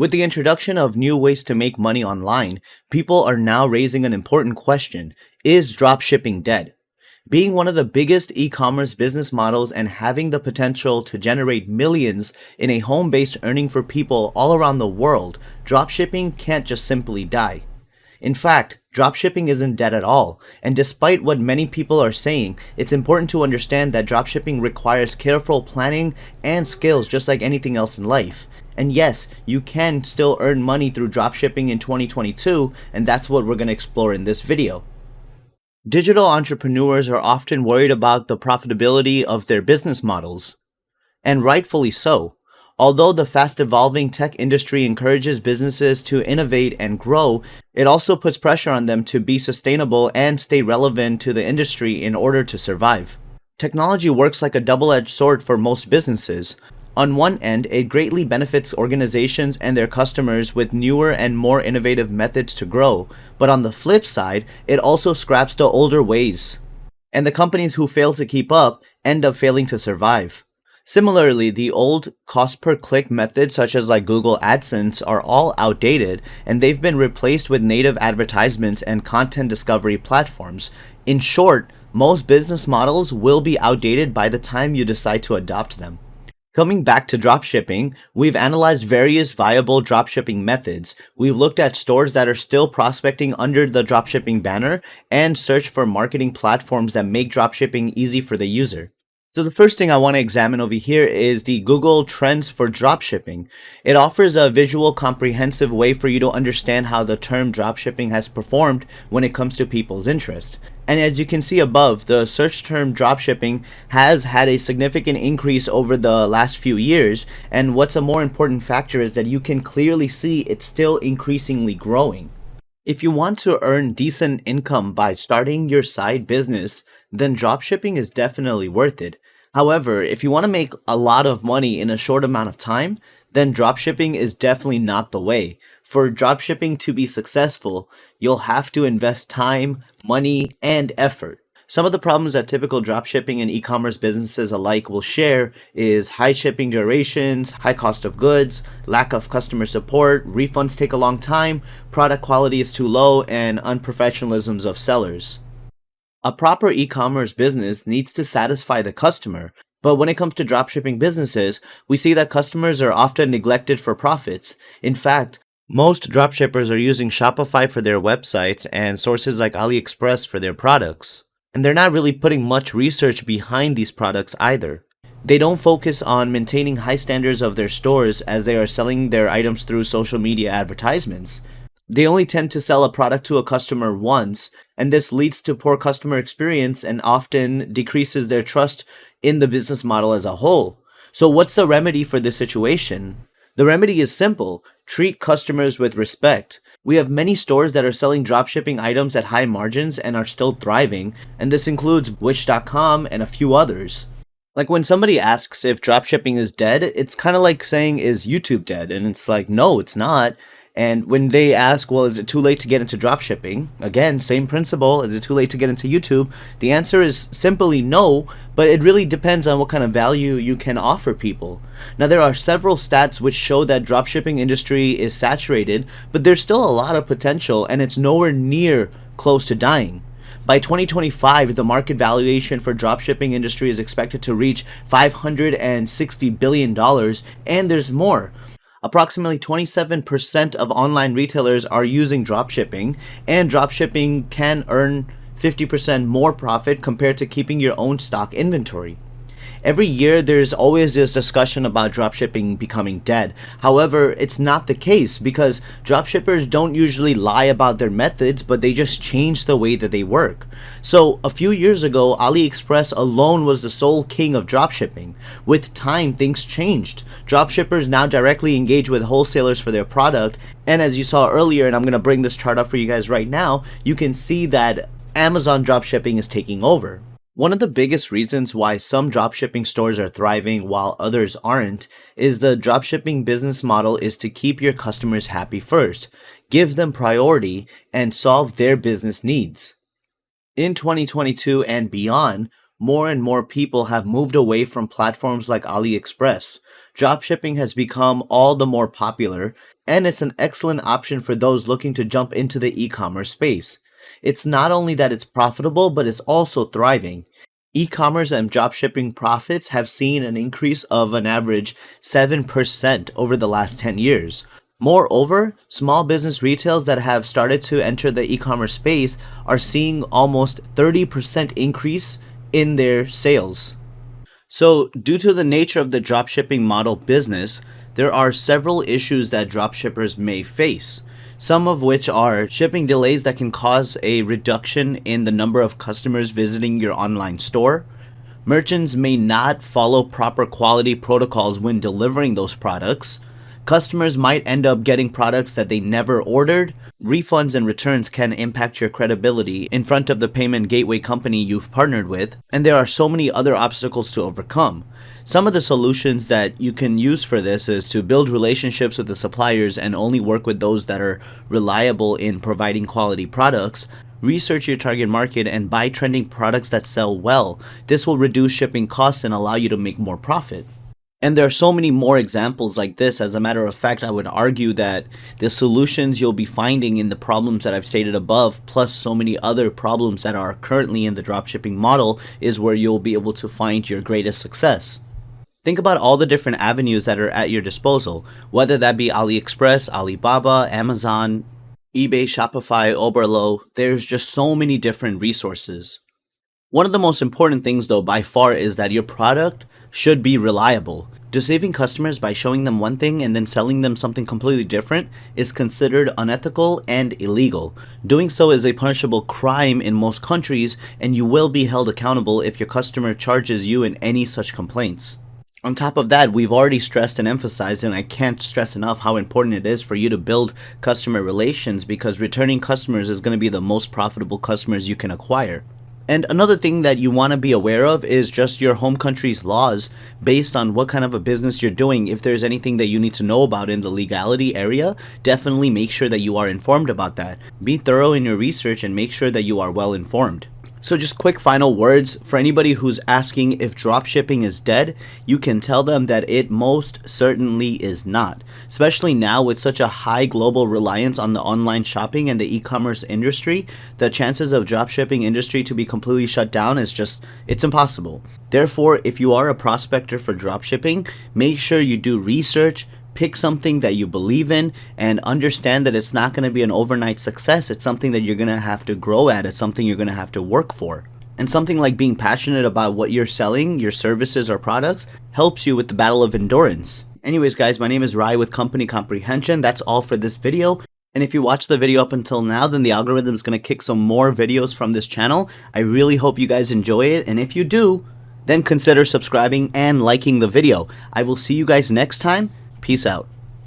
With the introduction of new ways to make money online, people are now raising an important question. Is dropshipping dead? Being one of the biggest e-commerce business models and having the potential to generate millions in a home-based earning for people all around the world, dropshipping can't just simply die. In fact, dropshipping isn't dead at all, and despite what many people are saying, it's important to understand that dropshipping requires careful planning and skills just like anything else in life. And yes, you can still earn money through dropshipping in 2022, and that's what we're going to explore in this video. Digital entrepreneurs are often worried about the profitability of their business models, and rightfully so. Although the fast-evolving tech industry encourages businesses to innovate and grow, it also puts pressure on them to be sustainable and stay relevant to the industry in order to survive. Technology works like a double-edged sword for most businesses. On one end, it greatly benefits organizations and their customers with newer and more innovative methods to grow, but on the flip side, it also scraps the older ways. And the companies who fail to keep up end up failing to survive. Similarly, the old cost-per-click methods such as Google AdSense are all outdated, and they've been replaced with native advertisements and content discovery platforms. In short, most business models will be outdated by the time you decide to adopt them. Coming back to dropshipping, we've analyzed various viable dropshipping methods. We've looked at stores that are still prospecting under the dropshipping banner and searched for marketing platforms that make dropshipping easy for the user. So the first thing I want to examine over here is the Google Trends for Dropshipping. It offers a visual, comprehensive way for you to understand how the term dropshipping has performed when it comes to people's interest. And as you can see above, the search term dropshipping has had a significant increase over the last few years. And what's a more important factor is that you can clearly see it's still increasingly growing. If you want to earn decent income by starting your side business, then dropshipping is definitely worth it. However, if you want to make a lot of money in a short amount of time, then dropshipping is definitely not the way. For dropshipping to be successful, you'll have to invest time, money, and effort. Some of the problems that typical dropshipping and e-commerce businesses alike will share is high shipping durations, high cost of goods, lack of customer support, refunds take a long time, product quality is too low, and unprofessionalisms of sellers. A proper e-commerce business needs to satisfy the customer, but when it comes to dropshipping businesses, we see that customers are often neglected for profits. In fact, most dropshippers are using Shopify for their websites and sources like AliExpress for their products. And they're not really putting much research behind these products either. They don't focus on maintaining high standards of their stores as they are selling their items through social media advertisements. They only tend to sell a product to a customer once, and this leads to poor customer experience and often decreases their trust in the business model as a whole. So what's the remedy for this situation? The remedy is simple. Treat customers with respect. We have many stores that are selling dropshipping items at high margins and are still thriving, and this includes Wish.com and a few others. Like when somebody asks if dropshipping is dead, it's kind of like saying, is YouTube dead? And it's like, no, it's not. And when they ask, well, is it too late to get into dropshipping? Again, same principle. Is it too late to get into YouTube? The answer is simply no, but it really depends on what kind of value you can offer people. Now, there are several stats which show that dropshipping industry is saturated, but there's still a lot of potential and it's nowhere near close to dying. By 2025, the market valuation for dropshipping industry is expected to reach $560 billion, and there's more. Approximately 27% of online retailers are using dropshipping, and dropshipping can earn 50% more profit compared to keeping your own stock inventory. Every year, there's always this discussion about dropshipping becoming dead. However, it's not the case because dropshippers don't usually lie about their methods, but they just change the way that they work. So, a few years ago, AliExpress alone was the sole king of dropshipping. With time, things changed. Dropshippers now directly engage with wholesalers for their product, and as you saw earlier, and I'm going to bring this chart up for you guys right now, you can see that Amazon dropshipping is taking over. One of the biggest reasons why some dropshipping stores are thriving while others aren't is the dropshipping business model is to keep your customers happy first, give them priority, and solve their business needs. In 2022 and beyond, more and more people have moved away from platforms like AliExpress. Dropshipping has become all the more popular, and it's an excellent option for those looking to jump into the e-commerce space. It's not only that it's profitable, but it's also thriving. E-commerce and dropshipping profits have seen an increase of an average 7% over the last 10 years. Moreover, small business retails that have started to enter the e-commerce space are seeing almost 30% increase in their sales. So, due to the nature of the dropshipping model business, there are several issues that dropshippers may face. Some of which are shipping delays that can cause a reduction in the number of customers visiting your online store. Merchants may not follow proper quality protocols when delivering those products. Customers might end up getting products that they never ordered. Refunds and returns can impact your credibility in front of the payment gateway company you've partnered with, and there are so many other obstacles to overcome. Some of the solutions that you can use for this is to build relationships with the suppliers and only work with those that are reliable in providing quality products. Research your target market and buy trending products that sell well. This will reduce shipping costs and allow you to make more profit. And there are so many more examples like this. As a matter of fact, I would argue that the solutions you'll be finding in the problems that I've stated above, plus so many other problems that are currently in the dropshipping model, is where you'll be able to find your greatest success. Think about all the different avenues that are at your disposal, whether that be AliExpress, Alibaba, Amazon, eBay, Shopify, Oberlo. There's just so many different resources. One of the most important things though by far is that your product should be reliable. Deceiving customers by showing them one thing and then selling them something completely different is considered unethical and illegal. Doing so is a punishable crime in most countries, and you will be held accountable if your customer charges you in any such complaints. On top of that, we've already stressed and emphasized, and I can't stress enough how important it is for you to build customer relations, because returning customers is going to be the most profitable customers you can acquire. And another thing that you want to be aware of is just your home country's laws based on what kind of a business you're doing. If there's anything that you need to know about in the legality area, definitely make sure that you are informed about that. Be thorough in your research and make sure that you are well informed. So just quick final words for anybody who's asking if dropshipping is dead. You can tell them that it most certainly is not, especially now with such a high global reliance on the online shopping and the e-commerce industry. The chances of dropshipping industry to be completely shut down is it's impossible. Therefore, if you are a prospector for dropshipping, make sure you do research. Pick something that you believe in and understand that it's not going to be an overnight success. It's something that you're going to have to grow at. It's something you're going to have to work for. And something like being passionate about what you're selling, your services or products, helps you with the battle of endurance. Anyways, guys, my name is Rai with Company Comprehension. That's all for this video. And if you watched the video up until now, then the algorithm is going to kick some more videos from this channel. I really hope you guys enjoy it. And if you do, then consider subscribing and liking the video. I will see you guys next time. Peace out.